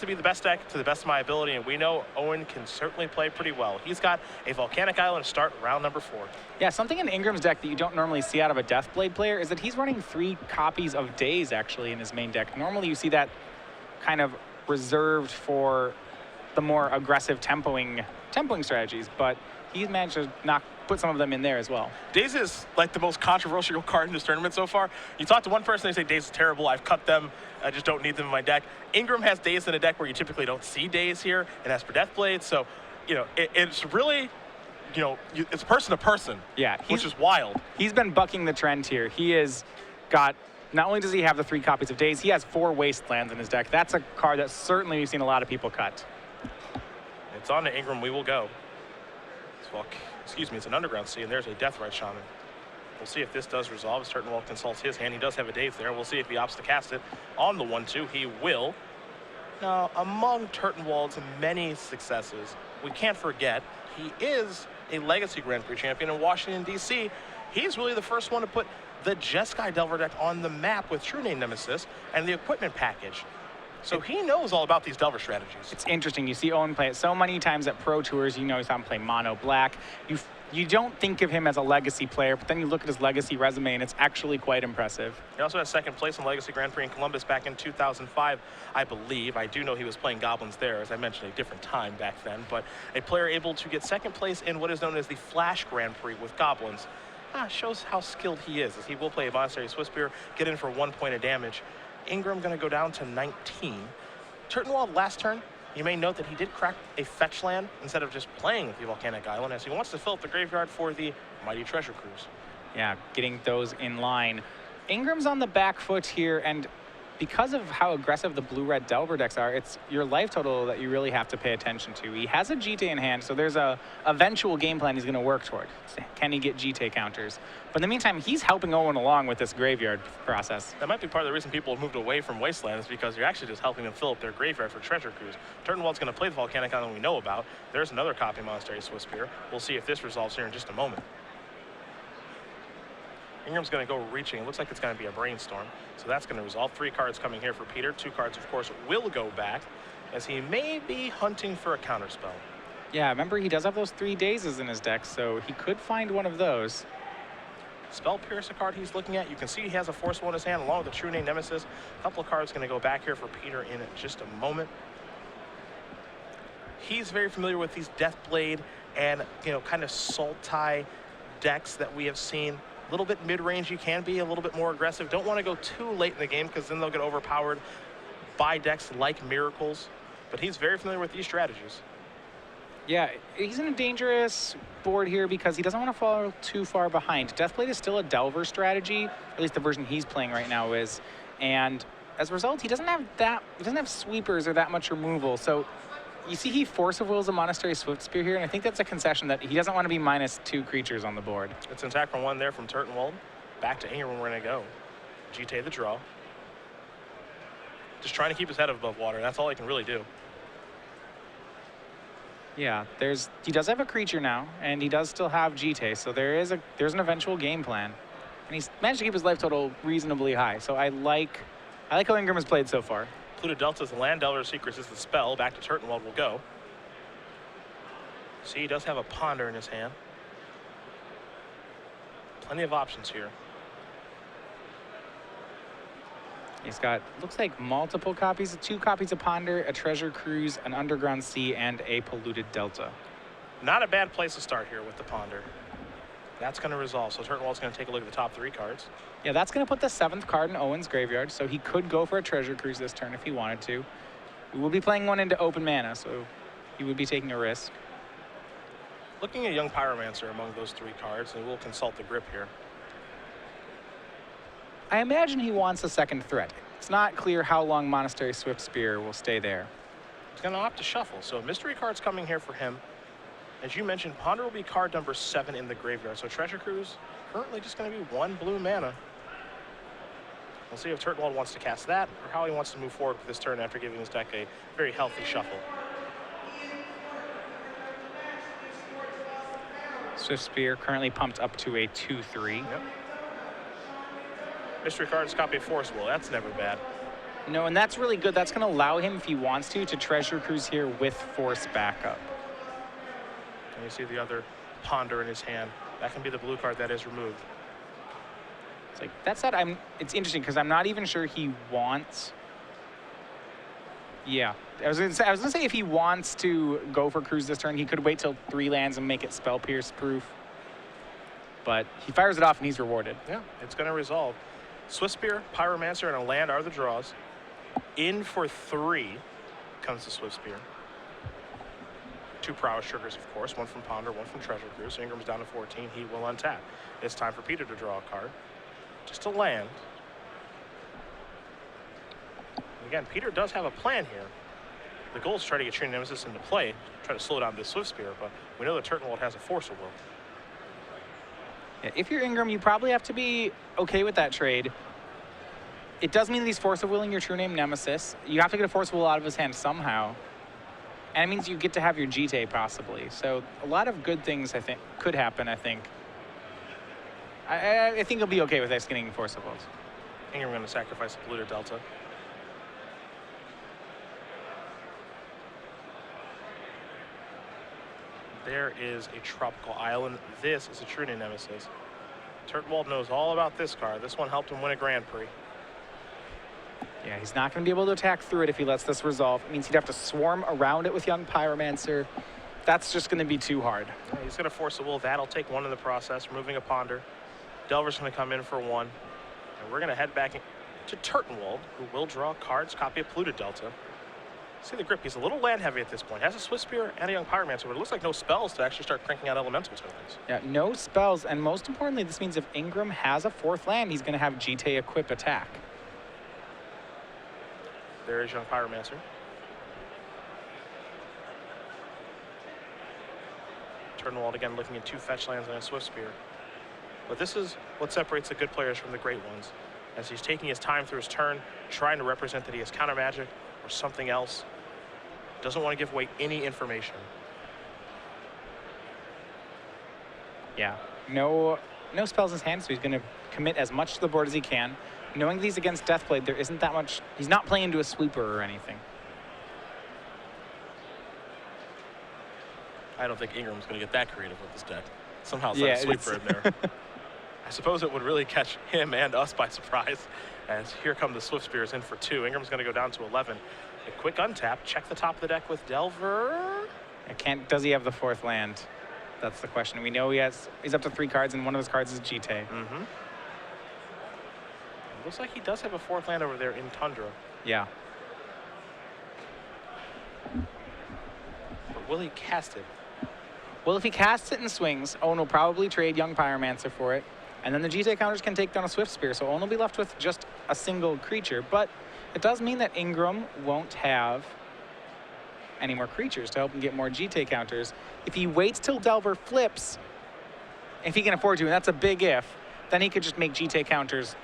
to be the best deck to the best of my ability, and we know Owen can certainly play pretty well. He's got a Volcanic Island to start round number 4. Yeah, something in Ingram's deck that you don't normally see out of a Deathblade player is that he's running 3 copies of Daze, actually, in his main deck. Normally you see that kind of reserved for the more aggressive tempoing strategies, but he's managed to put some of them in there as well. Daze is like the most controversial card in this tournament so far. You talk to one person, they say Daze is terrible, I've cut them, I just don't need them in my deck. Ingram has Daze in a deck where you typically don't see Daze here, and as for Deathblade, so, you know, it's really, you know, it's person to person, yeah, which is wild. He's been bucking the trend here. He has got, not only does he have the 3 copies of Daze, he has 4 Wastelands in his deck. That's a card that certainly we've seen a lot of people cut. It's on to Ingram, we will go. It's an Underground Sea, and there's a Deathrite Shaman. We'll see if this does resolve. As Turtenwald consults his hand, he does have a Daze there. We'll see if he opts to cast it on the 1-2. He will. Now, among Turtenwald's many successes, we can't forget he is a Legacy Grand Prix champion in Washington, D.C. He's really the first one to put the Jeskai Delver deck on the map with True Name Nemesis and the equipment package. So he knows all about these Delver strategies. It's interesting. You see Owen play it so many times at Pro Tours. You know he's on play mono black. You don't think of him as a Legacy player, but then you look at his Legacy resume, and it's actually quite impressive. He also has 2nd place in Legacy Grand Prix in Columbus back in 2005, I believe. I do know he was playing Goblins there, as I mentioned, a different time back then. But a player able to get 2nd place in what is known as the Flash Grand Prix with Goblins shows how skilled he is, as he will play a Monastery Swiftspear, get in for 1 point of damage. Ingram going to go down to 19. Turtenwald last turn, you may note that he did crack a fetch land instead of just playing with the Volcanic Island, as he wants to fill up the graveyard for the Mighty Treasure Cruise. Yeah, getting those in line. Ingram's on the back foot here, and because of how aggressive the blue-red Delver decks are, it's your life total that you really have to pay attention to. He has a GT in hand, so there's a eventual game plan he's going to work toward. Can he get GT counters? But in the meantime, he's helping Owen along with this graveyard process. That might be part of the reason people have moved away from Wastelands, because you're actually just helping them fill up their graveyard for Treasure Cruise. Turtenwald's going to play the Volcanic Island we know about. There's another copy of Monastery Swiftspear. We'll see if this resolves here in just a moment. Ingram's going to go reaching. It looks like it's going to be a Brainstorm. So that's going to resolve. 3 cards coming here for Peter. 2 cards, of course, will go back, as he may be hunting for a counterspell. Yeah, remember, he does have those 3 Dazes in his deck, so he could find one of those. Spell Pierce, a card he's looking at. You can see he has a Forceful in his hand, along with the True Name Nemesis. A couple of cards going to go back here for Peter in just a moment. He's very familiar with these Deathblade and, you know, kind of Sultai decks that we have seen. A little bit mid-range, you can be a little bit more aggressive. Don't want to go too late in the game, because then they'll get overpowered by decks like Miracles. But he's very familiar with these strategies. Yeah, he's in a dangerous board here because he doesn't want to fall too far behind. Deathblade is still a Delver strategy, at least the version he's playing right now is. And as a result, he doesn't have sweepers or that much removal. So you see he Force of Wills a Monastery Swiftspear here, and I think that's a concession that he doesn't want to be -2 creatures on the board. It's an attack from 1 there from Turtenwald. Back to Ingram, we're going to go. GT the draw. Just trying to keep his head above water. That's all he can really do. Yeah, he does have a creature now, and he does still have GT, so there's an eventual game plan. And he's managed to keep his life total reasonably high, so I like how Ingram has played so far. Pluto Delta's the land, Delver Secrets is the spell. Back to Turtenwald will go. See, he does have a Ponder in his hand. Plenty of options here. He's got, looks like multiple copies, 2 copies of Ponder, a Treasure Cruise, an Underground Sea, and a Polluted Delta. Not a bad place to start here with the Ponder. That's going to resolve, so Turtenwald's going to take a look at the top 3 cards. Yeah, that's going to put the 7th card in Owen's graveyard, so he could go for a Treasure Cruise this turn if he wanted to. We will be playing one into open mana, so he would be taking a risk. Looking at Young Pyromancer among those 3 cards, and we'll consult the grip here. I imagine he wants a 2nd threat. It's not clear how long Monastery Swiftspear will stay there. He's going to opt to shuffle, so mystery cards coming here for him. As you mentioned, Ponder will be card number 7 in the graveyard, so Treasure Cruise currently just going to be 1 blue mana. We'll see if Turtenwald wants to cast that, or how he wants to move forward with this turn after giving his deck a very healthy shuffle. Swiftspear currently pumped up to a 2/3. Yep. Mystery cards copy Force Will. That's never bad. No, and that's really good. That's going to allow him, if he wants to Treasure Cruise here with Force backup. And you see the other Ponder in his hand. That can be the blue card that is removed. It's like, that said, it's interesting because I'm not even sure he wants. Yeah, I was gonna say if he wants to go for Cruise this turn, he could wait till 3 lands and make it Spell Pierce proof. But he fires it off and he's rewarded. Yeah, it's going to resolve. Swift Spear, Pyromancer, and a land are the draws. In for 3 comes the Swift Spear. 2 Prowess Triggers, of course. 1 from Ponder, 1 from Treasure Cruise. Ingram's down to 14. He will untap. It's time for Peter to draw a card. Just a land. Again, Peter does have a plan here. The goal is to try to get Trinity Nemesis into play, try to slow down this Swift Spear, but we know that Turtenwald has a Force of Will. Yeah, if you're Ingram, you probably have to be okay with that trade. It does mean that he's Force of Willing your True Name Nemesis. You have to get a Force of Will out of his hand somehow. And it means you get to have your GT possibly. So a lot of good things, I think, could happen, I think. I think he'll be okay with executing Force of Wills. Ingram going to sacrifice the Polluted Delta. There is a Tropical Island. This is a True Name Nemesis. Turtenwald knows all about this card. This one helped him win a Grand Prix. Yeah, he's not going to be able to attack through it if he lets this resolve. It means he'd have to swarm around it with Young Pyromancer. That's just going to be too hard. Yeah, he's going to Force a Will. That'll take 1 in the process, removing a Ponder. Delver's going to come in for 1. And we're going to head back to Turtenwald, who will draw cards, copy of Polluted Delta. See the grip. He's a little land heavy at this point. Has a Swift Spear and a Young Pyromancer, but it looks like no spells to actually start cranking out elemental tokens. Yeah, no spells. And most importantly, this means if Ingram has a 4th land, he's going to have GT equip attack. There is Young Pyromancer. Turtenwald again looking at 2 fetch lands and a Swift Spear. But this is what separates the good players from the great ones. As he's taking his time through his turn, trying to represent that he has counter magic or something else. Doesn't want to give away any information. Yeah, no spells in his hand, so he's going to commit as much to the board as he can. Knowing that he's against Deathblade, there isn't that much. He's not playing into a sweeper or anything. I don't think Ingram's going to get that creative with this deck. Somehow set a sweeper in there. I suppose it would really catch him and us by surprise. As here come the Swift Spears in for 2. Ingram's going to go down to 11. A quick untap. Check the top of the deck with Delver. Does he have the 4th land? That's the question. We know he's up to 3 cards, and one of his cards is GT. Looks like he does have a 4th land over there in Tundra. Yeah. But will he cast it? Well, if he casts it and swings, Owen will probably trade Young Pyromancer for it. And then the GT counters can take down a Swift Spear, so Owen will be left with just a single creature. But it does mean that Ingram won't have any more creatures to help him get more GT counters. If he waits till Delver flips, if he can afford to, and that's a big if, then he could just make GT counters.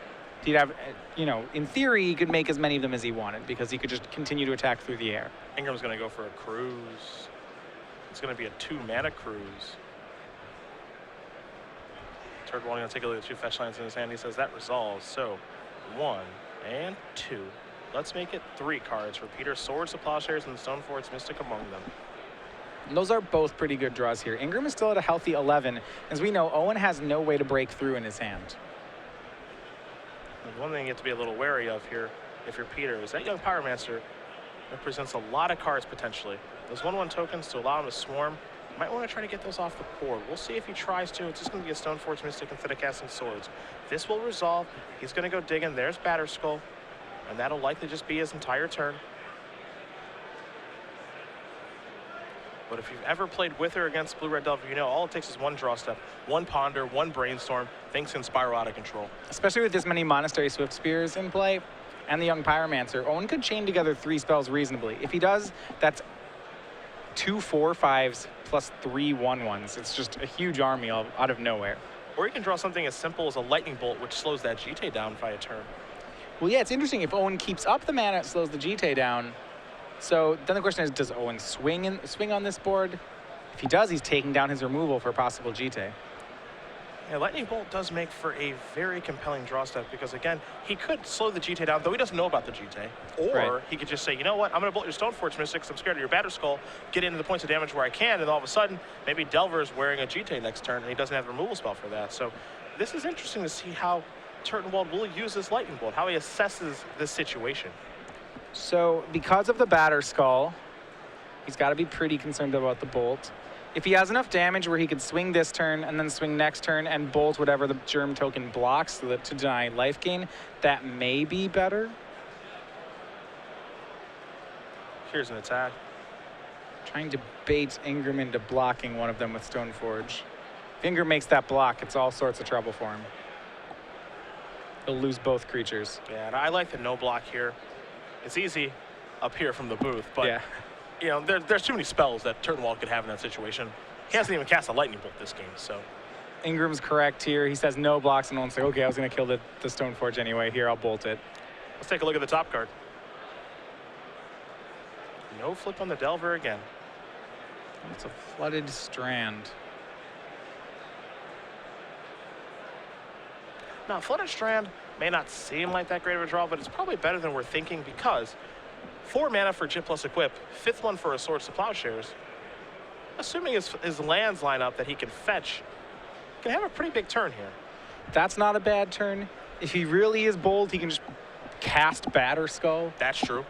He'd have, in theory, he could make as many of them as he wanted because he could just continue to attack through the air. Ingram's going to go for a Cruise. It's going to be a 2-mana Cruise. Turtenwald going to take a look at 2 fetch lands in his hand. He says that resolves. So 1 and 2. Let's make it 3 cards for Peter. Swords to Plowshares and Stonefort's Mystic among them. And those are both pretty good draws here. Ingram is still at a healthy 11. As we know, Owen has no way to break through in his hand. And one thing you have to be a little wary of here, if you're Peter, is that Young Pyromancer represents a lot of cards potentially. Those 1/1 tokens to allow him to swarm. Might want to try to get those off the board. We'll see if he tries to. It's just going to be a Stoneforge Mystic instead of casting Swords. This will resolve. He's going to go digging. There's Batterskull. And that'll likely just be his entire turn. But if you've ever played with or against Blue-Red Delver, you know all it takes is 1 draw step, 1 Ponder, 1 Brainstorm. Things can spiral out of control. Especially with this many Monastery Swift Spears in play and the Young Pyromancer, Owen could chain together 3 spells reasonably. If he does, that's 2 4/5s plus 3 1/1s. It's just a huge army out of nowhere. Or you can draw something as simple as a Lightning Bolt, which slows that GT down by a turn. Well, yeah, it's interesting. If Owen keeps up the mana, it slows the GT down. So then the question is, does Owen swing on this board? If he does, he's taking down his removal for possible GT. Yeah, Lightning Bolt does make for a very compelling draw step because, again, he could slow the GT down, though he doesn't know about the GT. Or he could just say, you know what, I'm going to bolt your Stoneforge Mystic because I'm scared of your Batter Skull, get into the points of damage where I can, and all of a sudden, maybe Delver's wearing a GT next turn, and he doesn't have the removal spell for that. So this is interesting to see how Turtenwald will use this Lightning Bolt, how he assesses this situation. So because of the Batter Skull, he's got to be pretty concerned about the Bolt. If he has enough damage where he could swing this turn and then swing next turn and bolt whatever the Germ token blocks so that to deny life gain, that may be better. Here's an attack. Trying to bait Ingram into blocking one of them with Stoneforge. If Ingram makes that block, it's all sorts of trouble for him. He'll lose both creatures. Yeah, and I like the no block here. It's easy up here from the booth, but yeah. You know, there's too many spells that Turtenwald could have in that situation. He hasn't even cast a Lightning Bolt this game, so. Ingram's correct here. He says no blocks, and Owen's like, okay, I was going to kill the Stoneforge anyway. Here, I'll bolt it. Let's take a look at the top card. No flip on the Delver again. It's a Flooded Strand. Now, Flooded Strand may not seem like that great of a draw, but it's probably better than we're thinking because 4 mana for Chip plus Equip, 5th one for a Swords to Plowshares. Assuming his lands line up that he can fetch, can have a pretty big turn here. That's not a bad turn. If he really is bold, he can just cast Batter Skull. That's true.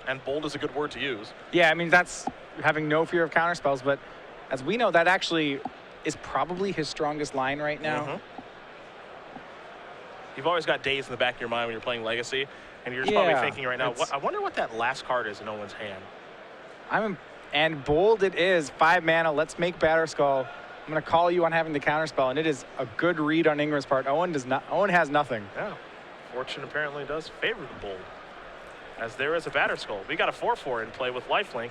And bold is a good word to use. Yeah, I mean, that's having no fear of counterspells, but as we know, that actually is probably his strongest line right now. You've always got days in the back of your mind when you're playing Legacy, and you're just probably thinking right now, I wonder what that last card is in Owen's hand. And bold it is. 5 mana, let's make Batter Skull. I'm going to call you on having the counterspell, and it is a good read on Ingram's part. Owen has nothing. Yeah, fortune apparently does favor the bold, as there is a Batter Skull. We got a 4/4 in play with lifelink.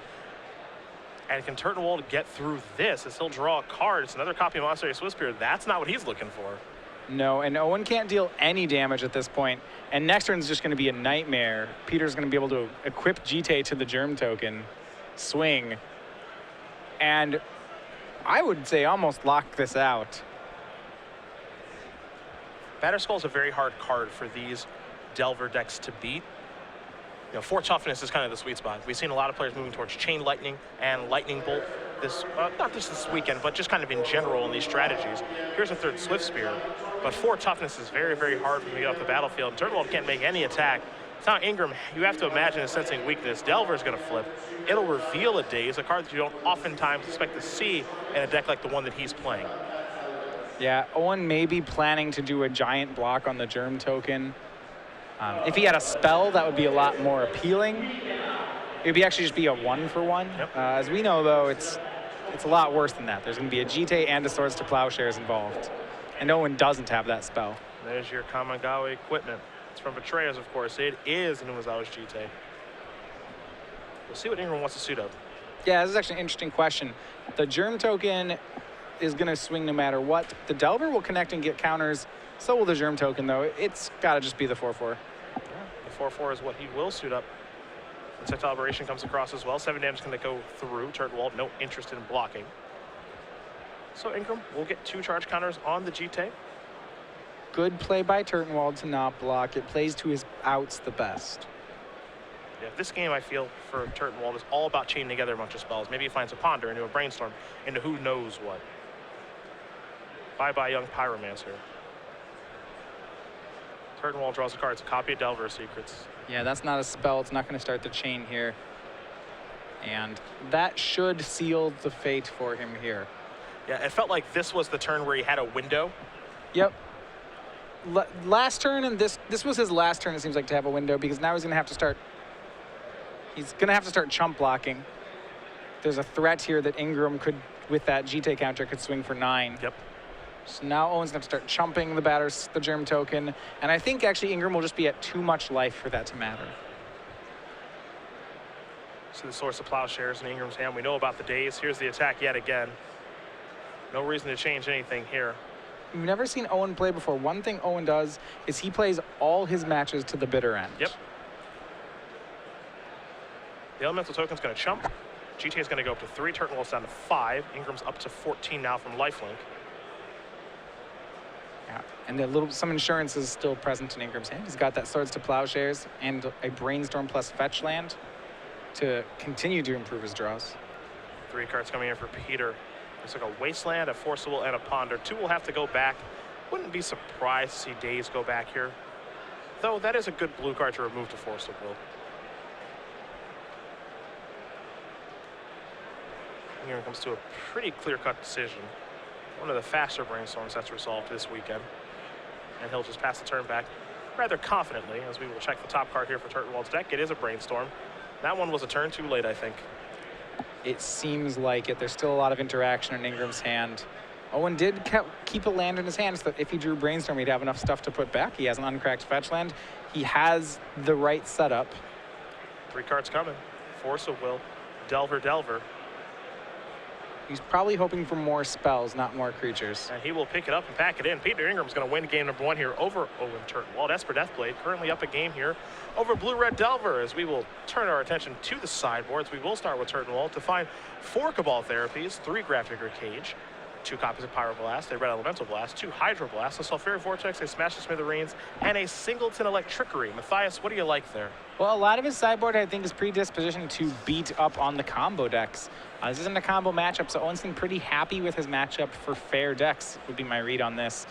And can Turtenwald get through this as he'll draw a card? It's another copy of Monastery Swiftspear. That's not what he's looking for. No, and Owen can't deal any damage at this point. And next turn is just going to be a nightmare. Peter's going to be able to equip GT to the Germ token, swing, and I would say almost lock this out. Batter Skull is a very hard card for these Delver decks to beat. You know, 4 toughness is kind of the sweet spot. We've seen a lot of players moving towards Chain Lightning and Lightning Bolt this, not just this weekend, but just kind of in general in these strategies. Here's a 3rd Swiftspear, but 4 toughness is very, very hard for him to get off the battlefield. Turtenwald can't make any attack. It's not Ingram. You have to imagine is sensing weakness. Delver's going to flip. It'll reveal a Daze, a card that you don't oftentimes expect to see in a deck like the one that he's playing. Yeah, Owen may be planning to do a giant block on the Germ token. If he had a spell, that would be a lot more appealing. It would actually just be a 1-for-1. Yep. As we know, though, it's a lot worse than that. There's going to be a GT and a Swords to Plowshares involved. And Owen doesn't have that spell. There's your Kamigawa equipment. It's from Betrayers, of course. It is an Umezawa's GT. We'll see what Ingram wants to suit up. Yeah, this is actually an interesting question. The Germ token is going to swing no matter what. The Delver will connect and get counters. So will the Germ token, though. It's got to just be the 4/4. Yeah, the 4/4 is what he will suit up. Insect Aberration comes across as well. 7 damage is going to go through. Turtenwald, no interest in blocking. So Ingram will get 2 charge counters on the GT. Good play by Turtenwald to not block. It plays to his outs the best. Yeah, this game, I feel, for Turtenwald is all about chaining together a bunch of spells. Maybe he finds a Ponder into a Brainstorm, into who knows what. Bye-bye, young Pyromancer. Turtenwald draws a card. It's a copy of Delver Secrets. Yeah, that's not a spell. It's not going to start the chain here. And that should seal the fate for him here. Yeah, it felt like this was the turn where he had a window. Yep. Last turn, and this was his last turn, it seems like, to have a window, because now he's going to have to start chump blocking. There's a threat here that Ingram could, with that GT counter, could swing for 9. Yep. So now Owen's going to start chumping the Germ token, and I think actually Ingram will just be at too much life for that to matter. So the Source of Plowshares in Ingram's hand. We know about the Daze. Here's the attack yet again. No reason to change anything here. We've never seen Owen play before. One thing Owen does is he plays all his matches to the bitter end. Yep. The Elemental token's going to chump. GT is going to go up to 3. Turtenwald's down to 5. Ingram's up to 14 now from lifelink. And some insurance is still present in Ingram's hand. He's got that Swords to Plowshares and a Brainstorm plus Fetch Land to continue to improve his draws. 3 cards coming in for Peter. Looks like a Wasteland, a Forcible, and a Ponder. 2 will have to go back. Wouldn't be surprised to see Days go back here. Though that is a good blue card to remove to Forcible. Here comes to a pretty clear-cut decision. One of the faster Brainstorms that's resolved this weekend. And he'll just pass the turn back rather confidently, as we will check the top card here for Turtenwald's deck. It is a Brainstorm. That one was a turn too late, I think. It seems like it. There's still a lot of interaction in Ingram's hand. Owen did keep a land in his hand so that if he drew Brainstorm, he'd have enough stuff to put back. He has an uncracked fetch land. He has the right setup. 3 cards coming. Force of Will, Delver. He's probably hoping for more spells, not more creatures. And he will pick it up and pack it in. Peter Ingram's going to win game number 1 here over Owen Turtenwald. Esper Deathblade currently up a game here over Blue-Red Delver, as we will turn our attention to the sideboards. We will start with Turtenwald to find 4 Cabal Therapies, 3 Grafdigger Cage, 2 copies of Pyroblast, a Red Elemental Blast, 2 Hydroblast, a Sulfuric Vortex, a Smash the Smithereens, and a Singleton Electrickery. Matthias, what do you like there? Well, a lot of his sideboard, I think, is predispositioned to beat up on the combo decks. This isn't a combo matchup, so Owen's been pretty happy with his matchup for fair decks, would be my read on this.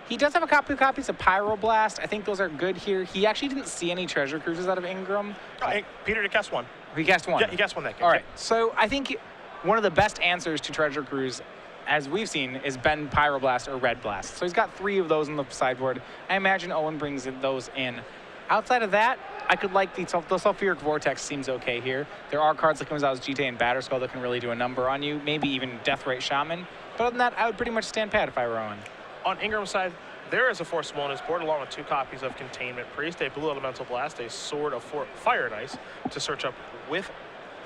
He does have a couple of copies of Pyroblast. I think those are good here. He actually didn't see any Treasure Cruises out of Ingram. Hey, Peter, to guess one. He guessed one. Yeah, he guessed one that game. All right, so I think one of the best answers to Treasure Cruise, as we've seen, is Ben Pyroblast or Red Blast. So he's got 3 of those on the sideboard. I imagine Owen brings those in. Outside of that, I could like the Sulfuric Vortex seems okay here. There are cards like Mizawa's GTA and Batterskull that can really do a number on you, maybe even Deathrite Shaman. But other than that, I would pretty much stand pat if I were Owen. On Ingram's side, there is a Forcible on his board, along with 2 copies of Containment Priest, a Blue Elemental Blast, a Sword of Fire and Ice to search up with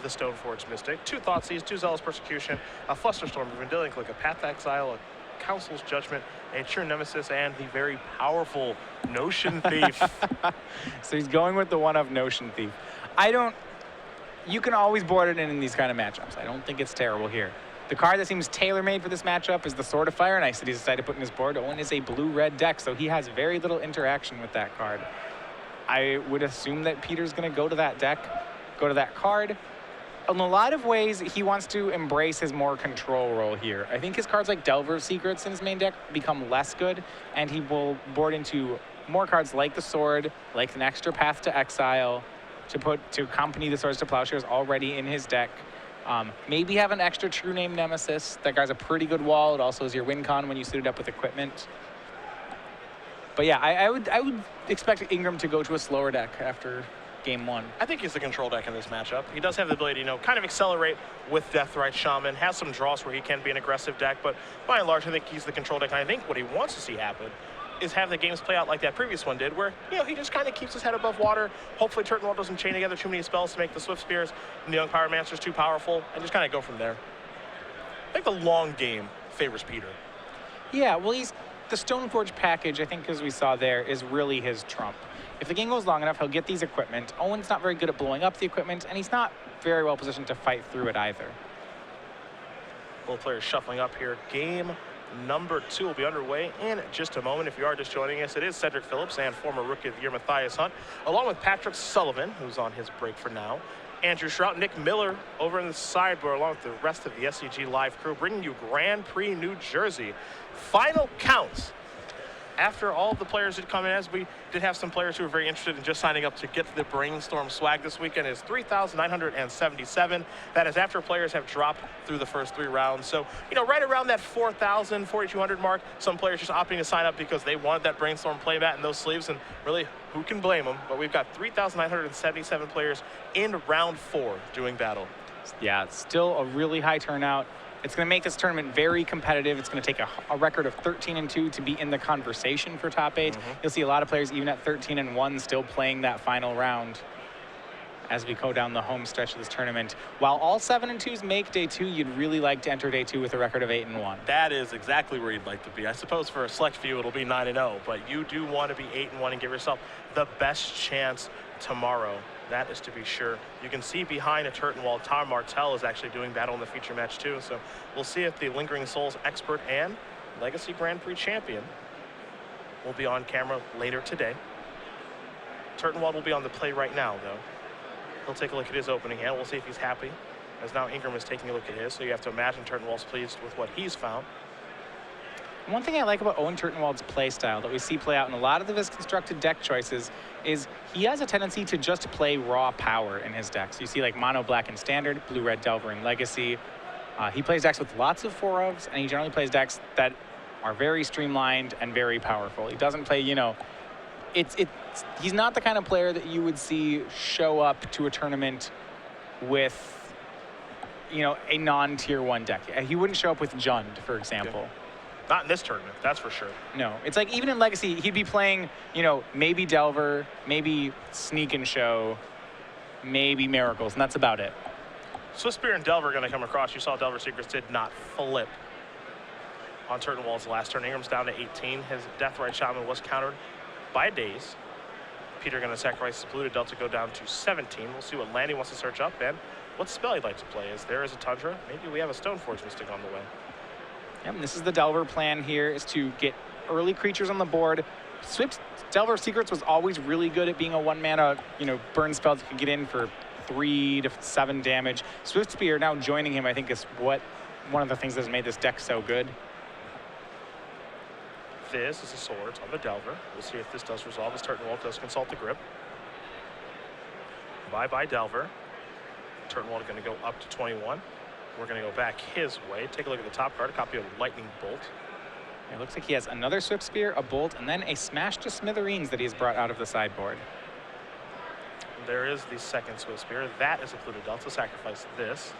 the Stoneforge Mystic, 2 Thoughtseize, 2 Zealous Persecution, a Flusterstorm, a Vendilion Click, a Path to Exile, a Council's Judgment, a True Nemesis, and the very powerful Notion Thief. So he's going with the one of Notion Thief. You can always board it in these kind of matchups. I don't think it's terrible here. The card that seems tailor-made for this matchup is the Sword of Fire and Ice that he's decided to put in his board. Owen is a blue-red deck, so he has very little interaction with that card. I would assume that Peter's going to go to that deck, go to that card. In a lot of ways, he wants to embrace his more control role here. I think his cards like Delver Secrets in his main deck become less good, and he will board into more cards like the Sword, like an extra Path to Exile, to accompany the Swords to Plowshares already in his deck. Maybe have an extra True Name Nemesis. That guy's a pretty good wall. It also is your win con when you suit it up with equipment. But yeah, I would expect Ingram to go to a slower deck after game 1. I think he's the control deck in this matchup. He does have the ability to, kind of accelerate with Deathrite Shaman, has some draws where he can be an aggressive deck, but by and large, I think he's the control deck. And I think what he wants to see happen is have the games play out like that previous one did, where, he just kind of keeps his head above water. Hopefully Turtenwald doesn't chain together too many spells to make the Swift Spears and the Young Pyromancers too powerful, and just kind of go from there. I think the long game favors Peter. Yeah, well, the Stoneforge package, I think, as we saw there, is really his trump. If the game goes long enough, he'll get these equipment. Owen's not very good at blowing up the equipment, and he's not very well positioned to fight through it either. Both players shuffling up here. Game number 2 will be underway in just a moment. If you are just joining us, it is Cedric Phillips and former Rookie of the Year Matthias Hunt, along with Patrick Sullivan, who's on his break for now, Andrew Shrout, Nick Miller over in the sideboard, along with the rest of the SCG Live crew, bringing you Grand Prix New Jersey. Final counts. After all of the players that come in, as we did have some players who were very interested in just signing up to get the Brainstorm swag this weekend, is 3,977. That is after players have dropped through the first 3 rounds. So, right around that 4,000, 4,200 mark, some players just opting to sign up because they wanted that Brainstorm playmat and those sleeves, and really, who can blame them? But we've got 3,977 players in round 4 doing battle. Yeah, it's still a really high turnout. It's going to make this tournament very competitive. It's going to take a record of 13-2 to be in the conversation for top 8. You'll see a lot of players, even at 13-1, still playing that final round as we go down the home stretch of this tournament. While all 7-2s make day 2, you'd really like to enter day 2 with a record of 8-1. That is exactly where you'd like to be. I suppose for a select few, it'll be 9-0, but you do want to be 8-1 and give yourself the best chance tomorrow. That is to be sure. You can see behind a Turtenwald, Tom Martell is actually doing battle in the feature match too. So we'll see if the Lingering Souls expert and Legacy Grand Prix champion will be on camera later today. Turtenwald will be on the play right now, though. He'll take a look at his opening hand. We'll see if he's happy, as now Ingram is taking a look at his. So you have to imagine Turtenwald's pleased with what he's found. One thing I like about Owen Turtenwald's play style that we see play out in a lot of his constructed deck choices is he has a tendency to just play raw power in his decks. You see like mono black in standard, blue red Delver in legacy. He plays decks with lots of 4-ofs, and he generally plays decks that are very streamlined and very powerful. He doesn't play, you know, he's not the kind of player that you would see show up to a tournament with, you know, a non-tier 1 deck. He wouldn't show up with Jund, for example. Okay. Not in this tournament, that's for sure. No, it's like even in Legacy, he'd be playing, you know, maybe Delver, maybe Sneak and Show, maybe Miracles, and that's about it. Swiftspear and Delver are going to come across. You saw Delver Secrets did not flip on Turtenwald's last turn. Ingram's down to 18. His Deathrite Shaman was countered by Daze. Peter going to sacrifice his blue to Delta go down to 17. We'll see what land he wants to search up and what spell he'd like to play. Is there is a Tundra? Maybe we have a Stoneforge Mystic on the way. Yep, and this is the Delver plan here, is to get early creatures on the board. Delver Secrets was always really good at being a 1-mana, you know, burn spell that could get in for 3 to 7 damage. Swiftspear now joining him, I think, is one of the things that's made this deck so good. This is the Swords on the Delver. We'll see if this does resolve as Turtenwald does consult the grip. Bye-bye Delver. Turtenwald going to go up to 21. We're going to go back his way. Take a look at the top card, a copy of Lightning Bolt. It looks like he has another Swiftspear, a Bolt, and then a Smash to Smithereens that he's brought out of the sideboard. There is the second Swiftspear. That is a Pluto Delta. Sacrifice this.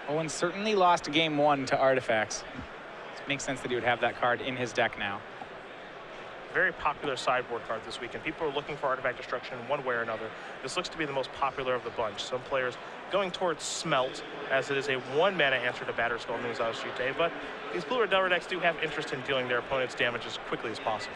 Owen certainly lost game 1 to Artifacts. It makes sense that he would have that card in his deck now. Very popular sideboard card this week, and people are looking for Artifact Destruction in one way or another. This looks to be the most popular of the bunch. Some players going towards Smelt, as it is a 1-mana answer to Batterskull and Uzashite, but these blue or Delver decks do have interest in dealing their opponent's damage as quickly as possible.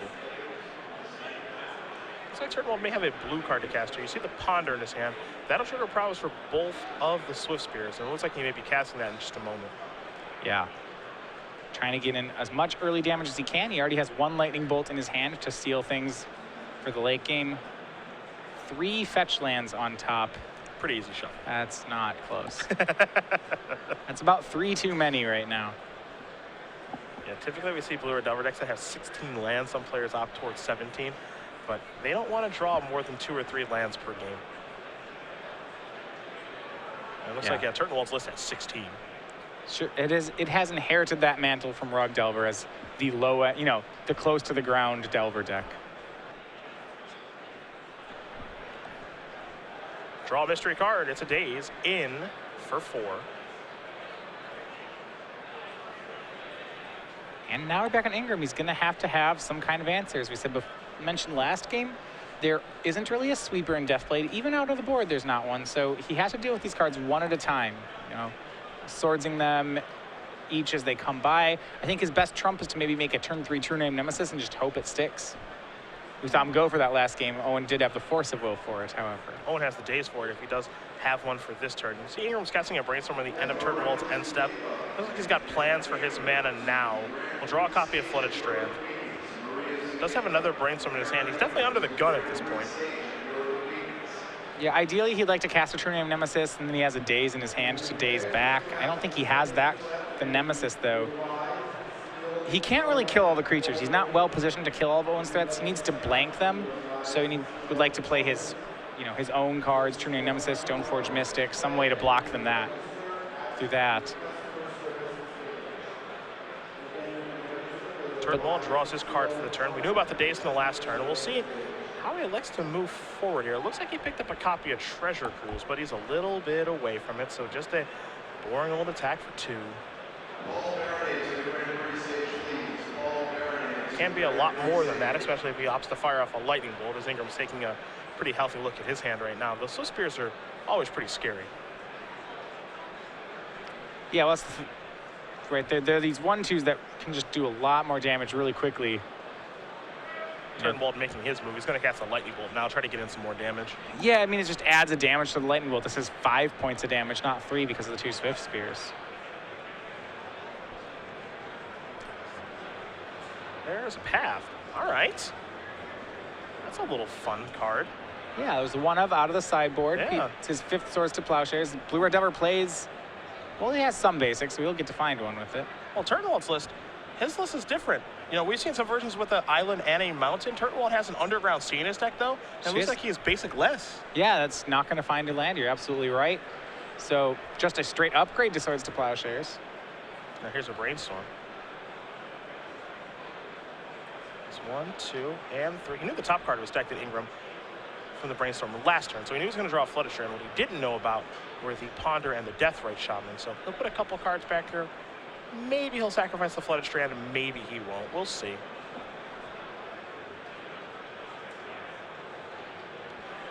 Looks like Turtenwald may have a blue card to cast here. You see the Ponder in his hand. That'll trigger prowess for both of the Swiftspears, and it looks like he may be casting that in just a moment. Yeah. Trying to get in as much early damage as he can. He already has 1 Lightning Bolt in his hand to seal things for the late game. 3 fetch lands on top. Pretty easy shot. That's not close. That's about 3 too many right now. Yeah, typically we see blue or Delver decks that have 16 lands. Some players opt towards 17, but they don't want to draw more than 2 or 3 lands per game. And it looks like, Turtenwald's list has 16. Sure, it has inherited that mantle from Rug Delver as the low, you know, the close to the ground Delver deck. Draw a mystery card. It's a Daze in for 4. And now we're back on Ingram. He's going to have some kind of answer. As we said mentioned last game, there isn't really a sweeper in Deathblade. Even out of the board, there's not one. So he has to deal with these cards one at a time, you know, swordsing them each as they come by. I think his best trump is to maybe make a turn 3 True Name Nemesis and just hope it sticks. We saw him go for that last game. Owen did have the Force of Will for it, however. Owen has the Daze for it if he does have one for this turn. You see Ingram's casting a Brainstorm at the end of Turtenwald's end step. Looks like he's got plans for his mana now. We'll draw a copy of Flooded Strand. Does have another Brainstorm in his hand. He's definitely under the gun at this point. Yeah, ideally he'd like to cast a True Name Nemesis, and then he has a Daze in his hand to Daze back. I don't think he has that, the Nemesis, though. He can't really kill all the creatures. He's not well positioned to kill all of Owen's threats. He needs to blank them, so he would like to play his, you know, his own cards, True Name Nemesis, Stoneforge Mystic, some way to block them through that. Turtenwald draws his card for the turn. We knew about the Daze in the last turn. We'll see how he elects to move forward here. It looks like he picked up a copy of Treasure Cruise, but he's a little bit away from it, so just a boring old attack for 2. Can be a lot more than that, especially if he opts to fire off a Lightning Bolt, as Ingram's taking a pretty healthy look at his hand right now. Those Swiftspears are always pretty scary. Yeah, well, that's right. They're these 1/2s that can just do a lot more damage really quickly. Turtenwald making his move. He's going to cast a Lightning Bolt now, try to get in some more damage. Yeah, I mean, it just adds a damage to the Lightning Bolt. This is 5 points of damage, not 3, because of the 2 Swiftspears. There's a path. All right. That's a little fun card. Yeah, it was one of out of the sideboard. Yeah. It's his 5th Swords to Plowshares. Blue Red Delver plays, well, he has some basics, so he'll get to find one with it. Well, Turtenwald's list, his list is different. You know, we've seen some versions with an island and a mountain. Turtenwald has an underground sea in his deck, though. And it looks like he has basic less. Yeah, that's not going to find a land. You're absolutely right. So just a straight upgrade to Swords to Plowshares. Now here's a Brainstorm. It's 1, 2, and 3. He knew the top card was decked at Ingram from the Brainstorm last turn, so he knew he was going to draw a Flooded Strand. What he didn't know about were the Ponder and the Deathrite Shaman. So he'll put a couple cards back here. Maybe he'll sacrifice the Flooded Strand, and maybe he won't. We'll see.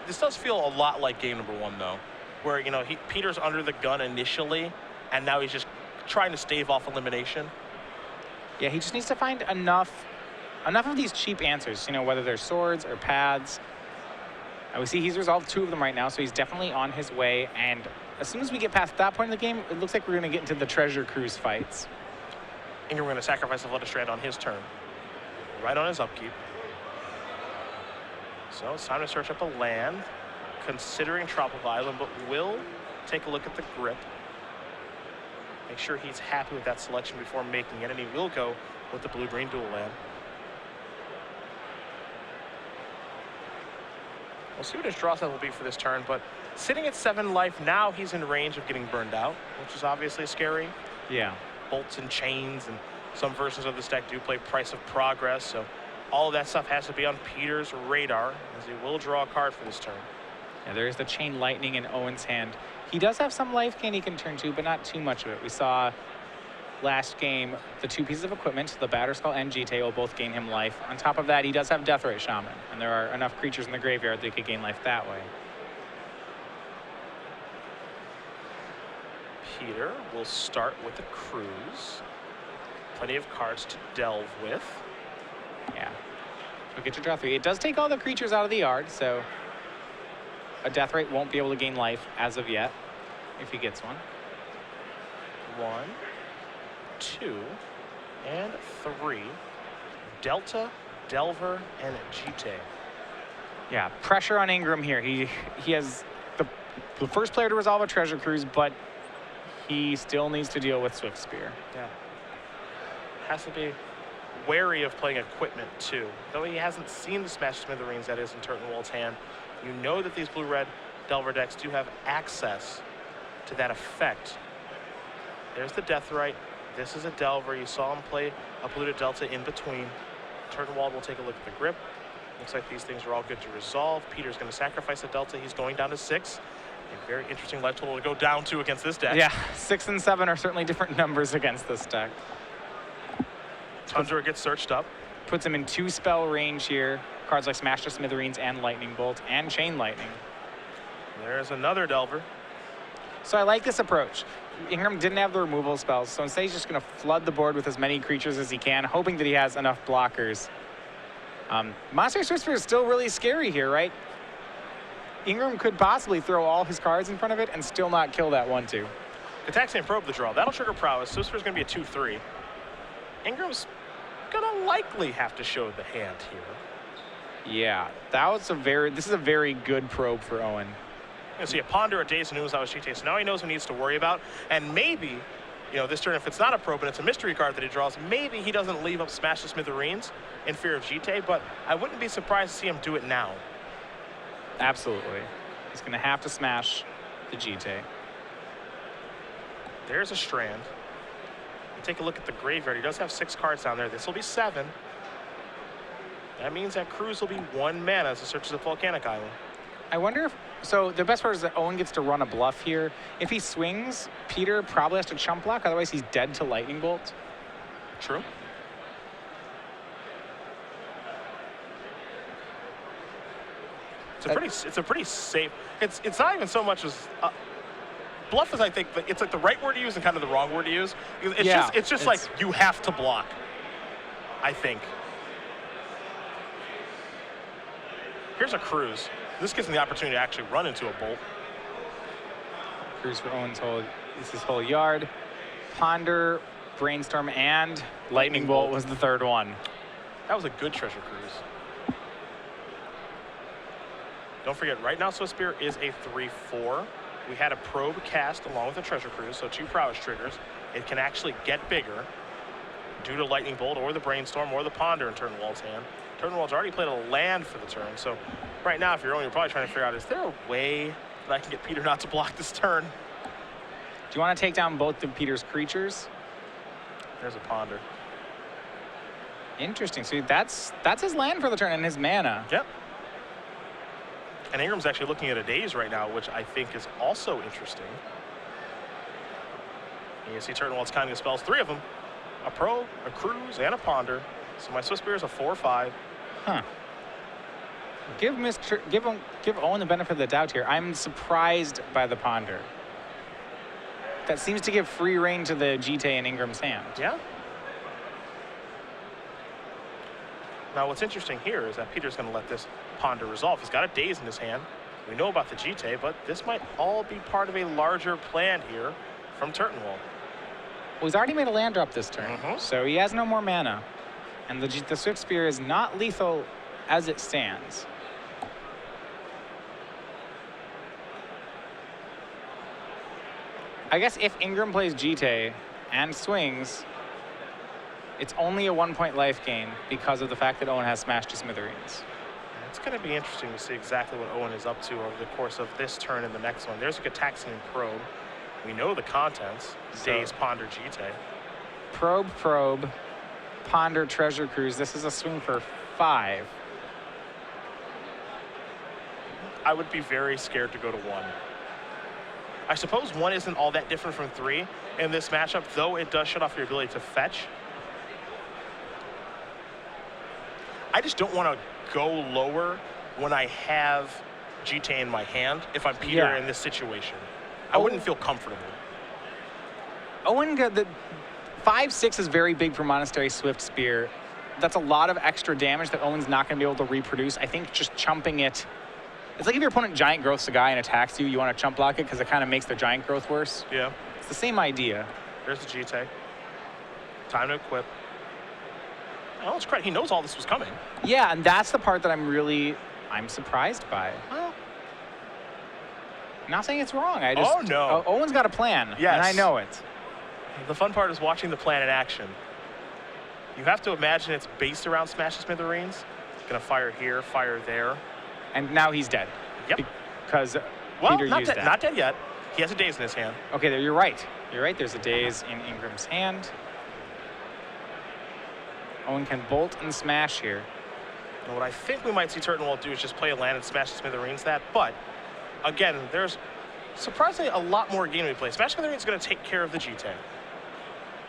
This does feel a lot like game number 1, though, where, you know, Peter's under the gun initially, and now he's just trying to stave off elimination. Yeah, he just needs to find enough of these cheap answers, you know, whether they're swords or paths. We see he's resolved 2 of them right now, so he's definitely on his way. And as soon as we get past that point in the game, it looks like we're going to get into the Treasure Cruise fights. Ingram going to sacrifice the Flooded Strand on his turn, right on his upkeep. So it's time to search up a land, considering Tropical Island, but will take a look at the grip. Make sure he's happy with that selection before making it, and he will go with the blue-green dual land. We'll see what his draw set will be for this turn, but sitting at 7 life, now he's in range of getting burned out, which is obviously scary. Yeah. Bolts and chains, and some versions of this deck do play Price of Progress, so all of that stuff has to be on Peter's radar, as he will draw a card for this turn. Yeah, there is the Chain Lightning in Owen's hand. He does have some life gain he can turn to, but not too much of it. We saw last game the 2 pieces of equipment, the Batterskull and GT, will both gain him life. On top of that, he does have Deathrite Shaman, and there are enough creatures in the graveyard that he could gain life that way. Peter will start with the Cruise. Plenty of cards to delve with. Yeah. So get your draw 3. It does take all the creatures out of the yard, so a Deathrite won't be able to gain life as of yet, if he gets one. 1, 2, and 3. Delta, Delver, and GT. Yeah, pressure on Ingram here. He has the first player to resolve a Treasure Cruise, but he still needs to deal with Swift Spear. Yeah. Has to be wary of playing equipment, too. Though he hasn't seen the Smash Smithereens that is in Turtenwald's hand, you know that these blue-red Delver decks do have access to that effect. There's the Deathrite. This is a Delver. You saw him play a blue to Delta in between. Turtenwald will take a look at the grip. Looks like these things are all good to resolve. Peter's going to sacrifice a Delta. He's going down to 6. A very interesting life total to go down to against this deck. Yeah, 6 and 7 are certainly different numbers against this deck. Tundra gets searched up. Puts him in 2 spell range here. Cards like Smash to Smithereens and Lightning Bolt and Chain Lightning. There's another Delver. So I like this approach. Ingram didn't have the removal spells, so instead he's just going to flood the board with as many creatures as he can, hoping that he has enough blockers. Monster Whisper is still really scary here, right? Ingram could possibly throw all his cards in front of it and still not kill that 1/2. Gitaxian Probe the draw. That'll trigger Prowess. Whisper's going to be a 2/3. Ingram's going to likely have to show the hand here. Yeah, this is a very good probe for Owen. You see a Ponder, a Days and Ooze, that was GT. So now he knows what he needs to worry about. And maybe, you know, this turn, if it's not a probe and it's a mystery card that he draws, maybe he doesn't leave up Smash the Smithereens in fear of GT, but I wouldn't be surprised to see him do it now. Absolutely. He's going to have to smash the GT. There's a Strand. Take a look at the graveyard. He does have 6 cards down there. This will be 7. That means that Cruise will be 1 mana as it searches the Volcanic Island. I wonder if, so the best part is that Owen gets to run a bluff here. If he swings, Peter probably has to chump block, otherwise he's dead to Lightning Bolt. True. It's a pretty safe. It's not even so much as bluff is, I think, it's like the right word to use and kind of the wrong word to use. It's just like you have to block, I think. Here's a Cruise. This gives him the opportunity to actually run into a Bolt. Cruise for Owen's his whole yard. Ponder, Brainstorm, and Lightning Bolt was the 3rd one. That was a good treasure cruise. Don't forget, right now Swiss Spear is a 3-4. We had a probe cast along with a treasure cruise, so 2 prowess triggers. It can actually get bigger due to lightning bolt or the brainstorm or the ponder in Turtenwald's hand. Turtenwald's already played a land for the turn, so right now if you're Owen, you're probably trying to figure out, is there a way that I can get Peter not to block this turn? Do you want to take down both of Peter's creatures? There's a ponder. Interesting. So that's his land for the turn and his mana. Yep. And Ingram's actually looking at a daze right now, which I think is also interesting. And you see Turtenwald's counting the spells, 3 of them. A probe, a cruise, and a ponder. So my Swiss Spear is a 4-5. Huh. Give Owen the benefit of the doubt here. I'm surprised by the ponder. That seems to give free reign to the GT in Ingram's hand. Yeah. Now what's interesting here is that Peter's going to let this ponder resolve. He's got a daze in his hand. We know about the GT, but this might all be part of a larger plan here from Turtenwald. Well, he's already made a land drop this turn, so he has no more mana. And the Swift Spear is not lethal as it stands. I guess if Ingram plays GT and swings, it's only a 1-point life gain because of the fact that Owen has smashed to smithereens. It's going to be interesting to see exactly what Owen is up to over the course of this turn and the next one. There's a Gataxian probe. We know the contents. Daze, ponder, GT. Probe, ponder, treasure cruise. This is a swing for 5. I would be very scared to go to 1. I suppose 1 isn't all that different from 3 in this matchup, though it does shut off your ability to fetch. I just don't want to go lower when I have GT in my hand if I'm Peter in this situation. I wouldn't feel comfortable. Owen got the 5-6 is very big for Monastery Swift Spear. That's a lot of extra damage that Owen's not going to be able to reproduce. I think just chumping it. It's like if your opponent giant growths a guy and attacks you, you want to chump block it because it kind of makes their giant growth worse. Yeah. It's the same idea. There's the GT. Time to equip. Oh, it's credit. He knows all this was coming. Yeah, and that's the part that I'm surprised by. Well, I'm not saying it's wrong. I just, oh, no. Owen's got a plan, yes. and I know it. The fun part is watching the plan in action. You have to imagine it's based around Smash the Smithereens. Gonna fire here, fire there. And now he's dead. Yep. Because well, Peter used that. Not dead yet. He has a daze in his hand. Okay, there, you're right. You're right. There's a daze in Ingram's hand. Owen can bolt and smash here. And what I think we might see Turtenwald do is just play a land and smash the Smithereens that. But again, there's surprisingly a lot more game we play. Smash Smithereens is going to take care of the GT.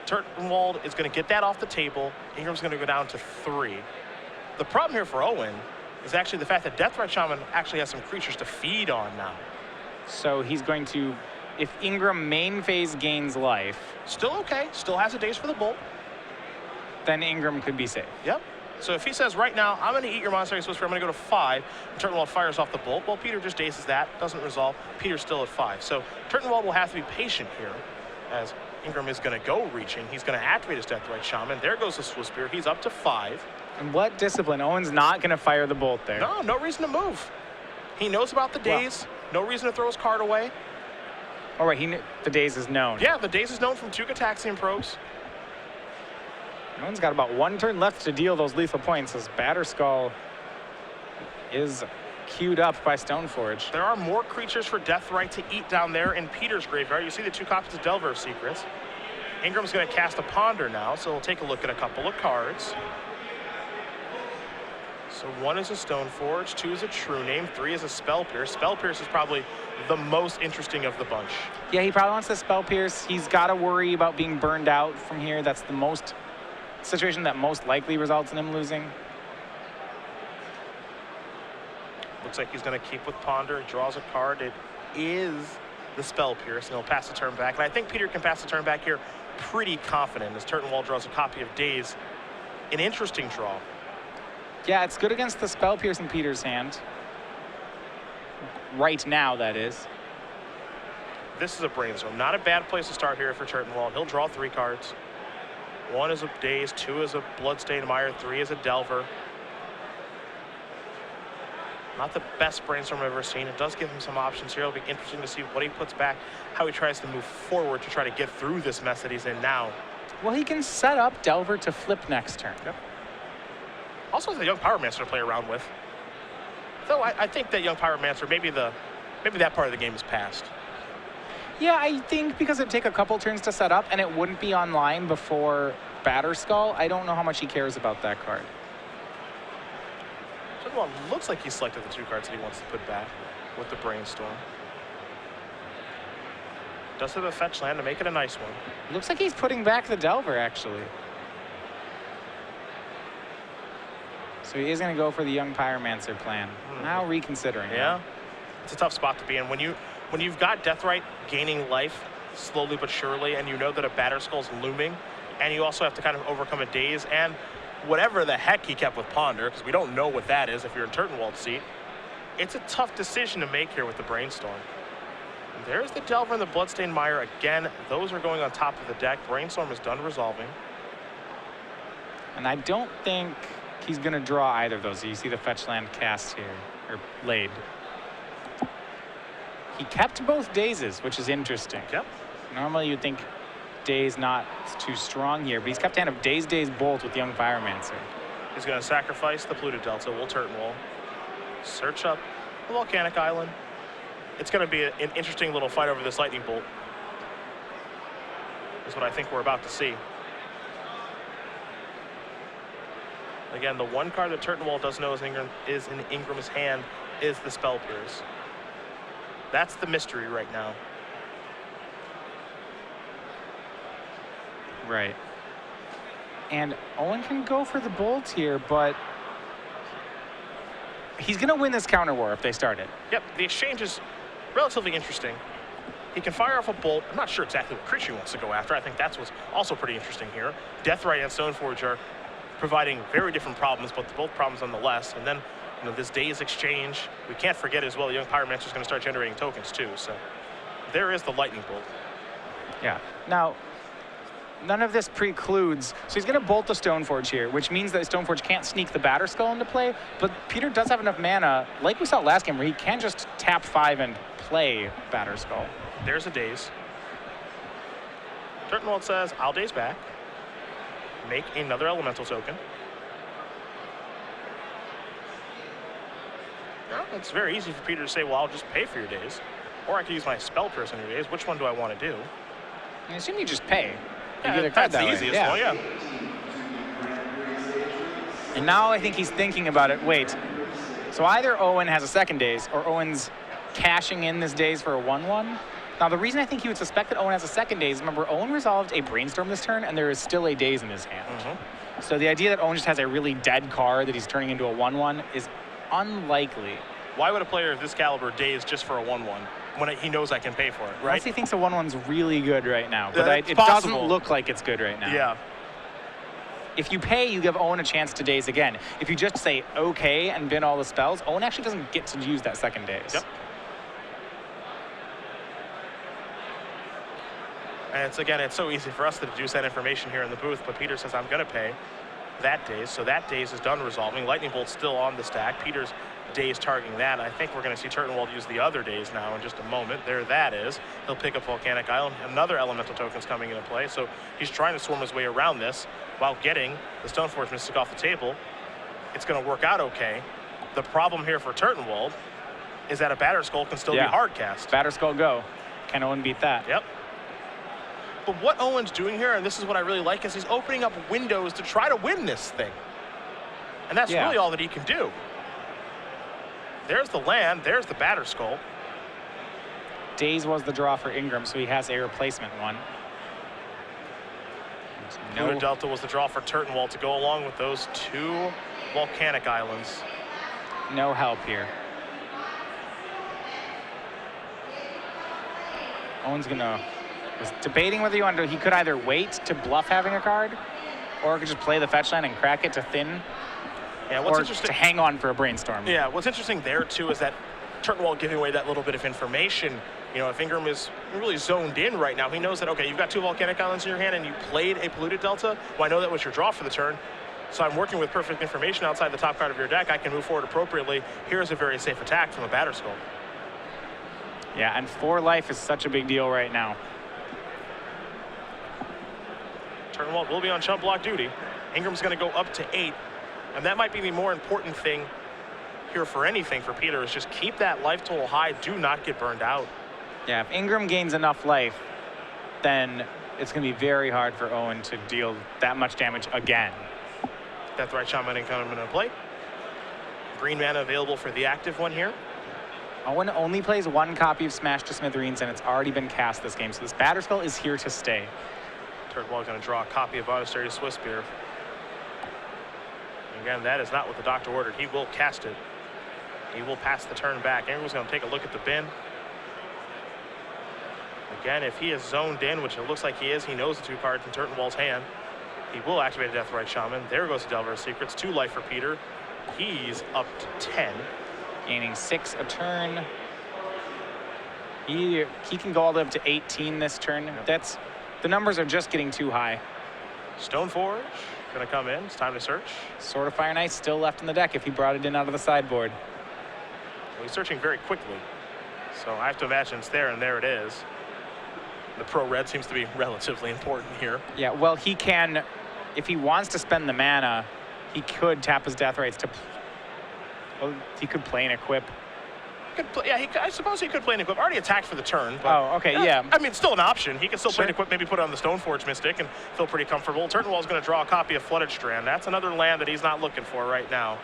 Turtenwald is going to get that off the table. Ingram's going to go down to 3. The problem here for Owen is actually the fact that Deathrite Shaman actually has some creatures to feed on now. So he's going to, if Ingram main phase gains life. Still okay. Still has a daze for the bolt. Then Ingram could be safe. Yep. So if he says right now, I'm going to eat your Monastery Swiss Spear, I'm going to go to 5, and Turtenwald fires off the bolt, well, Peter just dazes that, doesn't resolve. Peter's still at 5. So Turtenwald will have to be patient here, as Ingram is going to go reaching. He's going to activate his Deathrite Shaman. There goes the Swiss Spear. He's up to 5. And what discipline? Owen's not going to fire the bolt there. No reason to move. He knows about the daze. No reason to throw his card away. All right, the daze is known. Yeah, the daze is known from 2 Gataxian probes. Owen's got about 1 turn left to deal those lethal points as Batterskull is queued up by Stoneforge. There are more creatures for Deathrite to eat down there in Peter's graveyard. You see the 2 copies of Delver of Secrets. Ingram's going to cast a Ponder now, so we'll take a look at a couple of cards. So 1 is a Stoneforge, 2 is a True Name, 3 is a Spell Pierce. Spell Pierce is probably the most interesting of the bunch. Yeah, he probably wants to Spell Pierce. He's got to worry about being burned out from here. That's the most situation that most likely results in him losing. Looks like he's going to keep with Ponder, draws a card. It is the Spell Pierce, and he'll pass the turn back. And I think Peter can pass the turn back here pretty confident as Turtenwald draws a copy of Daze. An interesting draw. Yeah, it's good against the Spell Pierce in Peter's hand. Right now, that is. This is a brainstorm. Not a bad place to start here for Turtenwald. He'll draw 3 cards. 1 is a Daze, 2 is a Bloodstained Mire, 3 is a Delver. Not the best brainstorm I've ever seen. It does give him some options here. It'll be interesting to see what he puts back, how he tries to move forward to try to get through this mess that he's in now. Well, he can set up Delver to flip next turn. Yep. Also has a young Pyromancer to play around with. Though I think that young Pyromancer, maybe that part of the game is past. Yeah, I think because it'd take a couple turns to set up and it wouldn't be online before Batterskull, I don't know how much he cares about that card. Turtenwald looks like he selected the 2 cards that he wants to put back with the Brainstorm. Does have a fetch land to make it a nice one. Looks like he's putting back the Delver, actually. So he is going to go for the young Pyromancer plan. Now reconsidering. Yeah, it's a tough spot to be in. When you've got Deathrite gaining life slowly but surely, and you know that a Batterskull's looming, and you also have to kind of overcome a Daze and whatever the heck he kept with Ponder, because we don't know what that is if you're in Turtenwald's seat. It's a tough decision to make here with the Brainstorm. There's the Delver and the Bloodstained Mire. Again, those are going on top of the deck. Brainstorm is done resolving. And I don't think he's going to draw either of those. You see the fetch land cast here, or laid. He kept both Dazes, which is interesting. Yep. Normally you'd think Daze not too strong here, but he's kept hand of Daze, Bolt with young Pyromancer. He's going to sacrifice the Polluted Delta. Will Turtenwald search up the Volcanic Island. It's going to be an interesting little fight over this Lightning Bolt. Is what I think we're about to see. Again, the one card that Turtenwald does know is in Ingram's hand is the Spell Pierce. That's the mystery right now. Right. And Owen can go for the Bolt here, but he's going to win this counter war if they start it. Yep, the exchange is relatively interesting. He can fire off a Bolt. I'm not sure exactly what creature he wants to go after. I think that's what's also pretty interesting here. Deathrite and Stoneforge are providing very different problems, but both problems nonetheless. And then, this Daze exchange, we can't forget as well, the young Pyromancer is going to start generating tokens too. So there is the Lightning Bolt. Yeah. Now, none of this precludes, so he's going to bolt the Stoneforge here, which means that Stoneforge can't sneak the Batterskull into play, but Peter does have enough mana, like we saw last game, where he can just tap 5 and play Batterskull. There's a Daze. Turtenwald says, I'll Daze back. Make another Elemental token. Well, it's very easy for Peter to say, well, I'll just pay for your Daze. Or I can use my Spell Pierce on your Daze. Which one do I want to do? I assume you just pay. Yeah, that's the easiest one, yeah. And now I think he's thinking about it. Wait, so either Owen has a second Daze or Owen's cashing in this Daze for a 1/1. Now the reason I think he would suspect that Owen has a second Daze, remember Owen resolved a Brainstorm this turn and there is still a Daze in his hand. So the idea that Owen just has a really dead card that he's turning into a 1/1 is unlikely. Why would a player of this caliber Daze just for a 1/1 when he knows I can pay for it, right? Unless he thinks a 1/1's really good right now, but it possible. doesn't look like it's good right now. Yeah. If you pay, you give Owen a chance to Daze again. If you just say okay and bin all the spells, Owen actually doesn't get to use that second Daze. Yep. And it's so easy for us to deduce that information here in the booth, but Peter says I'm going to pay that Daze, so that Daze is done resolving. Lightning Bolt's still on the stack. Peter's Daze targeting that. I think we're going to see Turtenwald use the other Daze now in just a moment. There that is. He'll pick up Volcanic Island. Another Elemental token's coming into play, so he's trying to swarm his way around this while getting the Stoneforge Mystic off the table. It's going to work out okay. The problem here for Turtenwald is that a Batterskull can still be hard cast. Batterskull go. Can Owen beat that? Yep. But what Owen's doing here, and this is what I really like, is he's opening up windows to try to win this thing. And that's really all that he can do. There's the land, there's the Batterskull. Daze was the draw for Ingram, so he has a replacement one. No Delta was the draw for Turtenwald to go along with those 2 Volcanic Islands. No help here. Owen's was debating whether he could either wait to bluff having a card, or could just play the fetch line and crack it to thin. Yeah, what's or interesting to hang on for a Brainstorm. Yeah, what's interesting there too is that Turtenwald giving away that little bit of information You know, if Ingram is really zoned in right now, he knows that, okay, you've got 2 volcanic islands in your hand and you played a polluted delta. Well, I know that was your draw for the turn. So I'm working with perfect information outside the top card of your deck. I can move forward appropriately. Here's a very safe attack from a batter skull. Yeah, and 4 life is such a big deal right now. Turtenwald will be on chump block duty. Ingram's going to go up to 8. And that might be the more important thing here for anything for Peter, is just keep that life total high. Do not get burned out. Yeah, if Ingram gains enough life, then it's going to be very hard for Owen to deal that much damage again. Deathrite Shaman incoming into play. Green mana available for the active one here. Owen only plays 1 copy of Smash to Smithereens, and it's already been cast this game, so this Batter Skull is here to stay. Turtenwald going to draw a copy of Monastery Swiss Spear. Again, that is not what the doctor ordered. He will cast it. He will pass the turn back. Ingram's going to take a look at the bin. Again, if he is zoned in, which it looks like he is, he knows the 2 cards in Turtenwald's hand. He will activate a Deathrite Shaman. There goes the Delver of Secrets. 2 life for Peter. He's up to 10. Gaining 6 a turn. He can go all the way up to 18 this turn. Yep. The numbers are just getting too high. Stoneforge going to come in. It's time to search. Sword of Fire and Ice still left in the deck if he brought it in out of the sideboard. Well, he's searching very quickly. So I have to imagine it's there, and there it is. The pro red seems to be relatively important here. Yeah, well, he can, if he wants to spend the mana, he could tap his Deathrites to, well, he could play an Equip. I suppose he could play an Equip. Already attacked for the turn. But oh, okay, yeah. I mean, still an option. He can still play Sure. an Equip, maybe put it on the Stoneforge Mystic and feel pretty comfortable. Turtenwald's going to draw a copy of Flooded Strand. That's another land that he's not looking for right now.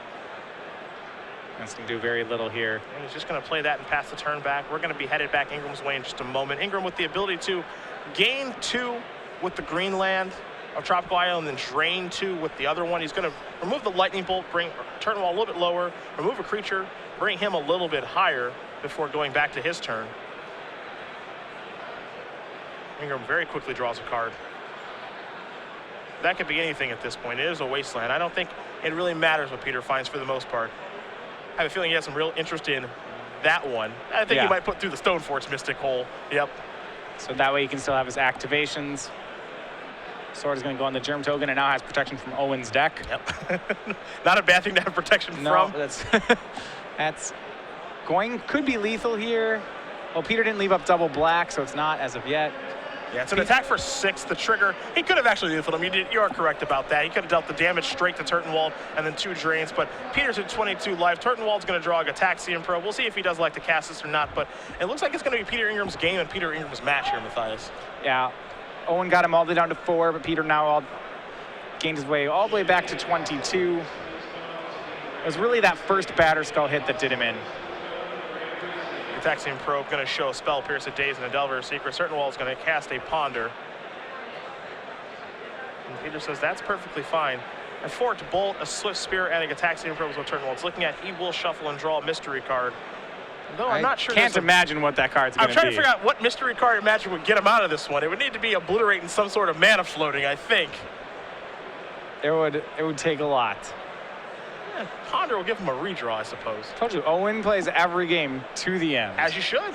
That's going to do very little here. And he's just going to play that and pass the turn back. We're going to be headed back Ingram's way in just a moment. Ingram with the ability to gain 2 with the green land of Tropical Island and then drain 2 with the other one. He's going to remove the Lightning Bolt, bring Turtenwald a little bit lower, remove a creature, bring him a little bit higher before going back to his turn. Ingram very quickly draws a card. That could be anything at this point. It is a wasteland. I don't think it really matters what Peter finds for the most part. I have a feeling he has some real interest in that one. I think he might put through the Stoneforge Mystic hole. Yep. So that way he can still have his activations. Sword is going to go on the Germ Token and now has protection from Owen's deck. Yep. Not a bad thing to have protection from. No, that's could be lethal here. Well, Peter didn't leave up double black, so it's not as of yet. Yeah, it's an attack for 6. The trigger, he could have actually lethal him. You are correct about that. He could have dealt the damage straight to Turtenwald and then 2 drains, but Peter's at 22 life. Turtenwald's going to draw a Gataxian Probe. We'll see if he does like to cast this or not, but it looks like it's going to be Peter Ingram's game and Peter Ingram's match here, Matthias. Yeah, Owen got him all the way down to 4, but Peter now gained his way all the way back to 22. It was really that first Batter Skull hit that did him in. Gataxian Probe going to show Spell Pierce at Daze and a Delver of Secret. Turtenwald's going to cast a Ponder. And Peter says that's perfectly fine. And for it to bolt, a Swift Spear and a Gataxian Probe is what Turtenwald's looking at. He will shuffle and draw a mystery card. Though I'm not sure. Can't imagine what that card's going to be. I'm trying to figure out what mystery card Magic would get him out of this one. It would need to be obliterating some sort of mana floating, I think. It would take a lot. Yeah, Ponder will give him a redraw, I suppose. Told you, Owen plays every game to the end. As you should. And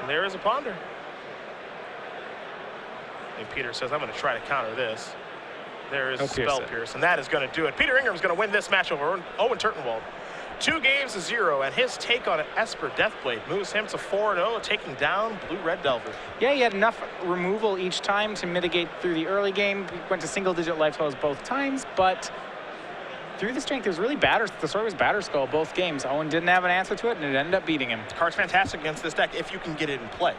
there is a Ponder. And Peter says, I'm going to try to counter this. There is Spell Pierce, and that is going to do it. Peter Ingram's going to win this match over Owen Turtenwald. 2-0, and his take on Esper Deathblade moves him to 4-0, taking down Blue-Red Delver. Yeah, he had enough removal each time to mitigate through the early game. He went to single-digit life totals both times, but through the strength, it was really the story was Batter Skull both games. Owen didn't have an answer to it, and it ended up beating him. The card's fantastic against this deck if you can get it in play.